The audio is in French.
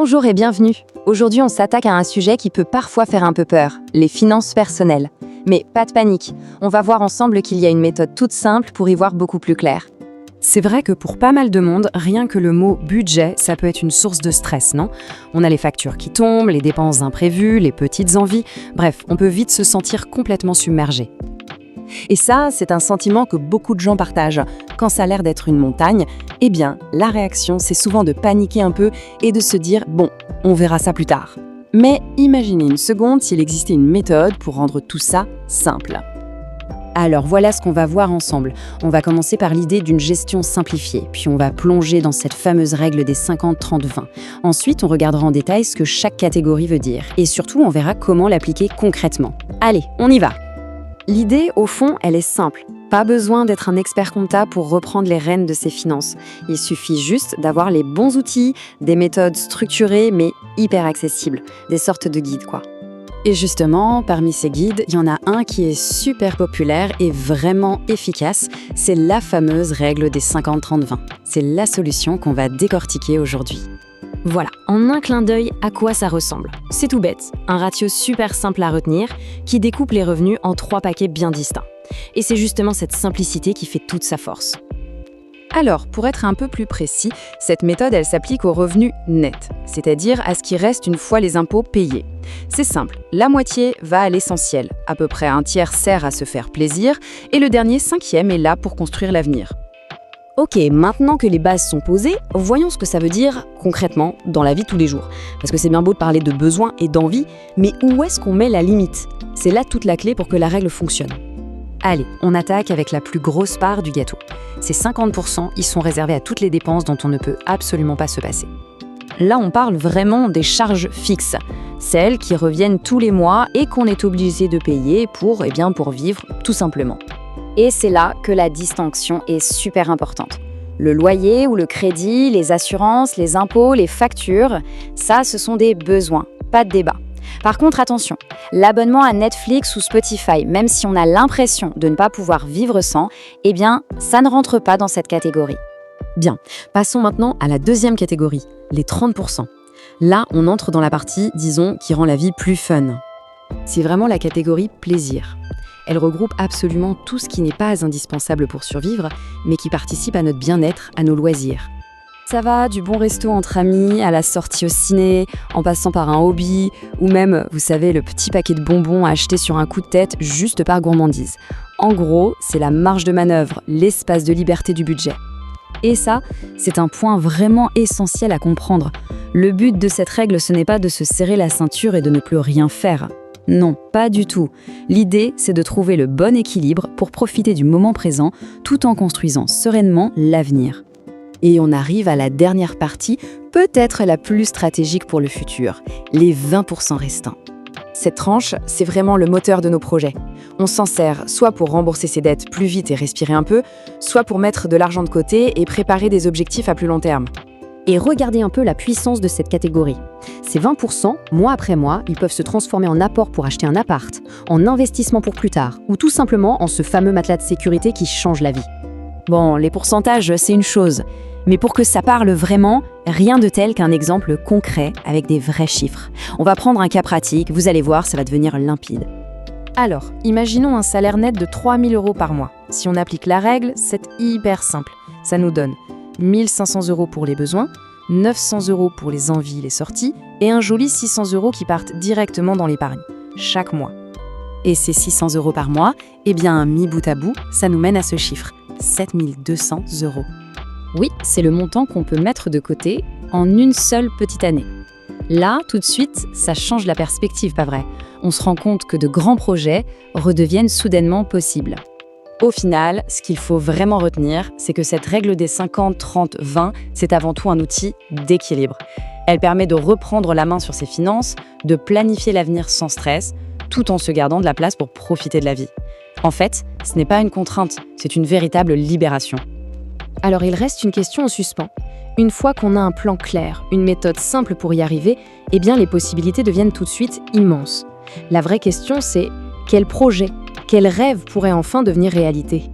Bonjour et bienvenue. Aujourd'hui, on s'attaque à un sujet qui peut parfois faire un peu peur, les finances personnelles. Mais pas de panique, on va voir ensemble qu'il y a une méthode toute simple pour y voir beaucoup plus clair. C'est vrai que pour pas mal de monde, rien que le mot budget, ça peut être une source de stress, non? On a les factures qui tombent, les dépenses imprévues, les petites envies, bref, on peut vite se sentir complètement submergé. Et ça, c'est un sentiment que beaucoup de gens partagent. Quand ça a l'air d'être une montagne, eh bien, la réaction, c'est souvent de paniquer un peu et de se dire « bon, on verra ça plus tard ». Mais imaginez une seconde s'il existait une méthode pour rendre tout ça simple. Alors voilà ce qu'on va voir ensemble. On va commencer par l'idée d'une gestion simplifiée, puis on va plonger dans cette fameuse règle des 50-30-20. Ensuite, on regardera en détail ce que chaque catégorie veut dire. Et surtout, on verra comment l'appliquer concrètement. Allez, on y va! L'idée, au fond, elle est simple. Pas besoin d'être un expert comptable pour reprendre les rênes de ses finances. Il suffit juste d'avoir les bons outils, des méthodes structurées mais hyper accessibles, des sortes de guides quoi. Et justement, parmi ces guides, il y en a un qui est super populaire et vraiment efficace, c'est la fameuse règle des 50-30-20. C'est la solution qu'on va décortiquer aujourd'hui. Voilà, en un clin d'œil, à quoi ça ressemble. C'est tout bête, un ratio super simple à retenir qui découpe les revenus en 3 paquets bien distincts. Et c'est justement cette simplicité qui fait toute sa force. Alors, pour être un peu plus précis, cette méthode, elle s'applique aux revenus nets, c'est-à-dire à ce qui reste une fois les impôts payés. C'est simple, la moitié va à l'essentiel, à peu près un tiers sert à se faire plaisir, et le dernier 5e est là pour construire l'avenir. Ok, maintenant que les bases sont posées, voyons ce que ça veut dire concrètement dans la vie de tous les jours. Parce que c'est bien beau de parler de besoins et d'envie, mais où est-ce qu'on met la limite? C'est là toute la clé pour que la règle fonctionne. Allez, on attaque avec la plus grosse part du gâteau. Ces 50%, ils sont réservés à toutes les dépenses dont on ne peut absolument pas se passer. Là, on parle vraiment des charges fixes, celles qui reviennent tous les mois et qu'on est obligé de payer pour vivre tout simplement. Et c'est là que la distinction est super importante. Le loyer ou le crédit, les assurances, les impôts, les factures, ça, ce sont des besoins, pas de débat. Par contre, attention, l'abonnement à Netflix ou Spotify, même si on a l'impression de ne pas pouvoir vivre sans, eh bien, ça ne rentre pas dans cette catégorie. Bien, passons maintenant à la deuxième catégorie, les 30%. Là, on entre dans la partie, disons, qui rend la vie plus fun. C'est vraiment la catégorie plaisir. Elle regroupe absolument tout ce qui n'est pas indispensable pour survivre, mais qui participe à notre bien-être, à nos loisirs. Ça va du bon resto entre amis, à la sortie au ciné, en passant par un hobby, ou même, vous savez, le petit paquet de bonbons acheté sur un coup de tête juste par gourmandise. En gros, c'est la marge de manœuvre, l'espace de liberté du budget. Et ça, c'est un point vraiment essentiel à comprendre. Le but de cette règle, ce n'est pas de se serrer la ceinture et de ne plus rien faire. Non, pas du tout. L'idée, c'est de trouver le bon équilibre pour profiter du moment présent tout en construisant sereinement l'avenir. Et on arrive à la dernière partie, peut-être la plus stratégique pour le futur, les 20% restants. Cette tranche, c'est vraiment le moteur de nos projets. On s'en sert soit pour rembourser ses dettes plus vite et respirer un peu, soit pour mettre de l'argent de côté et préparer des objectifs à plus long terme. Et regardez un peu la puissance de cette catégorie. Ces 20%, mois après mois, ils peuvent se transformer en apport pour acheter un appart, en investissement pour plus tard, ou tout simplement en ce fameux matelas de sécurité qui change la vie. Bon, les pourcentages, c'est une chose, mais pour que ça parle vraiment, rien de tel qu'un exemple concret avec des vrais chiffres. On va prendre un cas pratique, vous allez voir, ça va devenir limpide. Alors, imaginons un salaire net de 3 000 € par mois. Si on applique la règle, c'est hyper simple. Ça nous donne 1 500 € pour les besoins, 900 € pour les envies, les sorties, et un joli 600 € qui partent directement dans l'épargne, chaque mois. Et ces 600 € par mois, eh bien, mis bout à bout, ça nous mène à ce chiffre, 7 200 €. Oui, c'est le montant qu'on peut mettre de côté en une seule petite année. Là, tout de suite, ça change la perspective, pas vrai? On se rend compte que de grands projets redeviennent soudainement possibles. Au final, ce qu'il faut vraiment retenir, c'est que cette règle des 50-30-20, c'est avant tout un outil d'équilibre. Elle permet de reprendre la main sur ses finances, de planifier l'avenir sans stress, tout en se gardant de la place pour profiter de la vie. En fait, ce n'est pas une contrainte, c'est une véritable libération. Alors il reste une question en suspens. Une fois qu'on a un plan clair, une méthode simple pour y arriver, eh bien les possibilités deviennent tout de suite immenses. La vraie question c'est, quel projet, quel rêve pourrait enfin devenir réalité ?